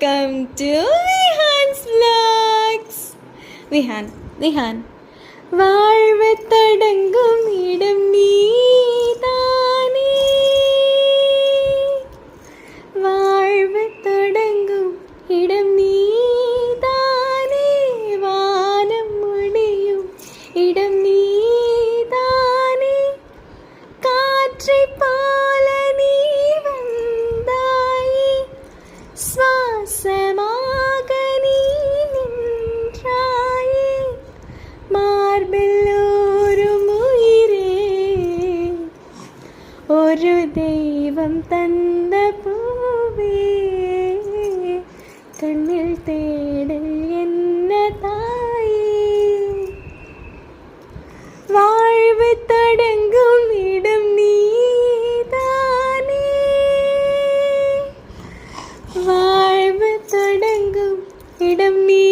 welcome to Vihan's Vlogs. Vihan. வாழ்வு தொடங்கும் இடம் நீதானே, வாழ்வு தொடங்கும் இடம் நீதானே, வானம் முடியும் இடம் நீதானே, காற்றை போல நீ வந்தாயே, சுவாசமாக நீ நின்றாயே, மார்பில் ஊறும் உயிரே, ஒரு தெய்வம் தந்த பூவே, கண்ணில் தேடல் என்ன தாயே, வாழ்வு தொடங்கும் இடம் நீதானே, வாழ்வு தொடங்கும் இடம் நீ